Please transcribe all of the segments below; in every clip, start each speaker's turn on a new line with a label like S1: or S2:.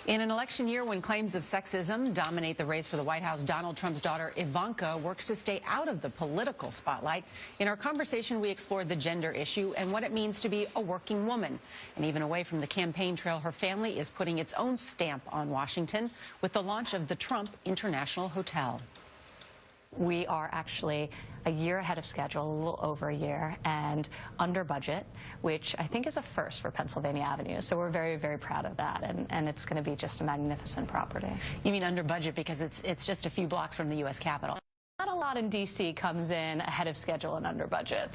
S1: In an election year when claims of sexism dominate the race for the White House, Donald Trump's daughter Ivanka works to stay out of the political spotlight. In our conversation, we explored the gender issue and what it means to be a working woman. And even away from the campaign trail, her family is putting its own stamp on Washington with the launch of the Trump International Hotel.
S2: We are actually a year ahead of schedule, a little over a year, and under budget, which I think is a first for Pennsylvania Avenue. So we're very, very proud of that, and it's going to be just a magnificent property.
S1: You mean under budget because it's just a few blocks from the U.S. Capitol?
S2: Not a lot in D.C. comes in ahead of schedule and under budget.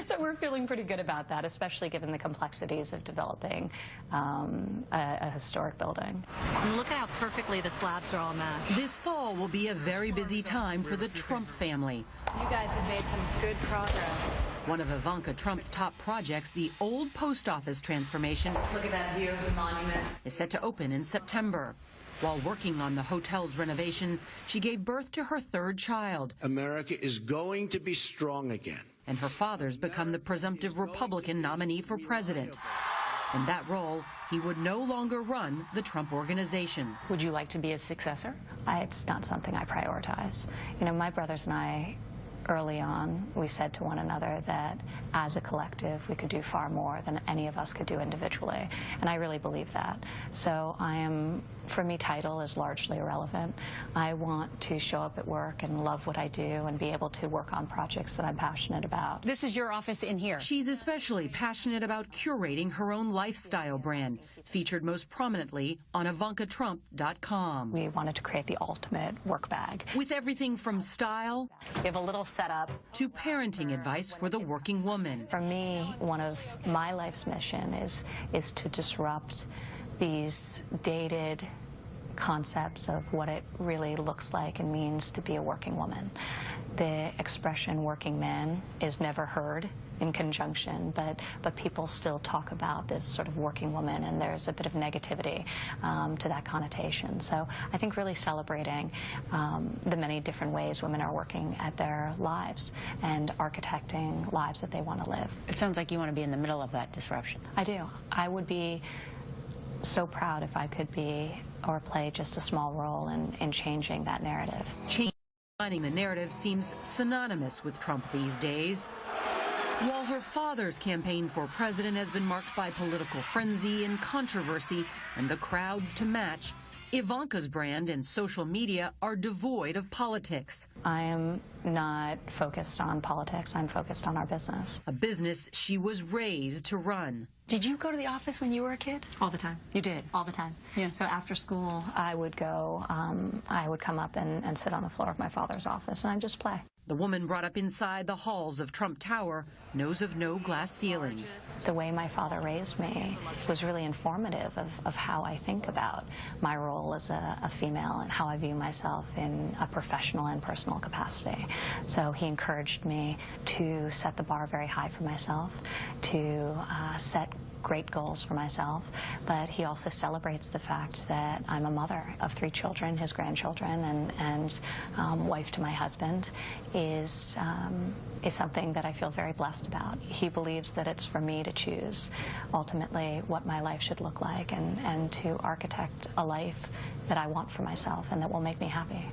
S2: So we're feeling pretty good about that, especially given the complexities of developing a historic building.
S3: And look at how perfectly the slabs are all matched.
S4: This fall will be a very busy time for the Trump family.
S3: You guys have made some good progress.
S4: One of Ivanka Trump's top projects, the old post office transformation,
S3: Look at that view of the monument.
S4: is set to open in September. While working on the hotel's renovation, she gave birth to her third child.
S5: America is going to be strong again.
S4: And her father's become the presumptive Republican nominee for president. In that role, he would no longer run the Trump organization.
S1: Would you like to be a successor?
S2: It's not something I prioritize. You know, my brothers and I, early on, we said to one another that as a collective, we could do far more than any of us could do individually. And I really believe that. So for me, title is largely irrelevant. I want to show up at work and love what I do and be able to work on projects that I'm passionate about.
S1: This is your office in here.
S4: She's especially passionate about curating her own lifestyle brand, featured most prominently on IvankaTrump.com.
S2: We wanted to create the ultimate work bag.
S4: With everything from style
S2: We have a little setup.
S4: to parenting advice for the working woman.
S2: For me, one of my life's mission is to disrupt these dated concepts of what it really looks like and means to be a working woman. The expression working man is never heard in conjunction, but people still talk about this sort of working woman, and there's a bit of negativity to that connotation. So I think really celebrating the many different ways women are working at their lives and architecting lives that they want to live.
S1: It sounds like you want to be in the middle of that disruption.
S2: I do. I would be so proud if I could be or play just a small role in changing that narrative.
S4: Finding the narrative seems synonymous with Trump these days. While her father's campaign for president has been marked by political frenzy and controversy and the crowds to match, Ivanka's brand and social media are devoid of politics.
S2: I am not focused on politics. I'm focused on our business.
S4: A business she was raised to run.
S1: Did you go to the office when you were a kid?
S3: All the time.
S1: You did?
S3: All the time.
S1: Yeah.
S3: So after school,
S2: I would go, I would come up and sit on the floor of my father's office, and I'd just play.
S4: The woman brought up inside the halls of Trump Tower knows of no glass ceilings.
S2: The way my father raised me was really informative of how I think about my role as a female and how I view myself in a professional and personal capacity. So he encouraged me to set the bar very high for myself, to set great goals for myself, but he also celebrates the fact that I'm a mother of 3 children, his grandchildren, and wife to my husband is something that I feel very blessed about. He believes that it's for me to choose ultimately what my life should look like and to architect a life that I want for myself and that will make me happy.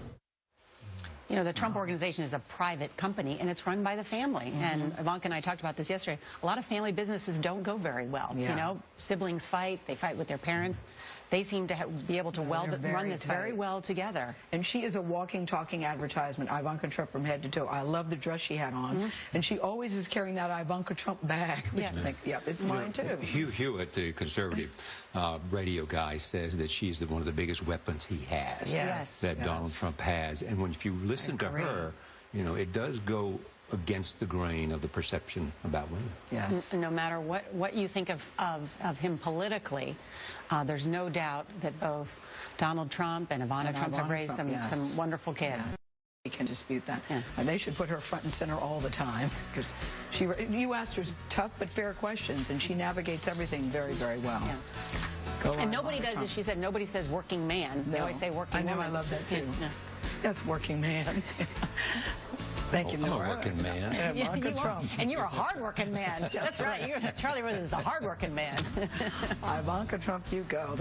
S1: You know, the Trump organization is a private company, and it's run by the family. And Ivanka and I talked about this yesterday. A lot of family businesses don't go very well.
S6: Yeah.
S1: You know, siblings fight. They fight with their parents. They seem to be able to run this very well together.
S6: And she is a walking, talking advertisement, Ivanka Trump from head to toe. I love the dress she had on. And she always is carrying that Ivanka Trump bag.
S1: Yes.
S6: Yep, it's mine too.
S7: Hugh Hewitt, the conservative radio guy, says that she's one of the biggest weapons he has, that Donald Trump has. And if you listen to her, you know, it does go against the grain of the perception about women.
S6: Yes.
S1: No matter what you think of him politically, there's no doubt that both Donald Trump and Ivanka Trump have raised some wonderful kids.
S6: Yeah. We can dispute that. And they should put her front and center all the time, because you asked her tough but fair questions, and she navigates everything very, very well.
S1: And nobody does, as she said, nobody says working man. They always say working woman.
S6: I love that too. Yes, working man. Thank you,
S7: I'm a working man.
S6: Ivanka Trump.
S1: And you're a hard-working man. That's right. Charlie Rose is the hard-working man.
S6: Ivanka Trump, you go.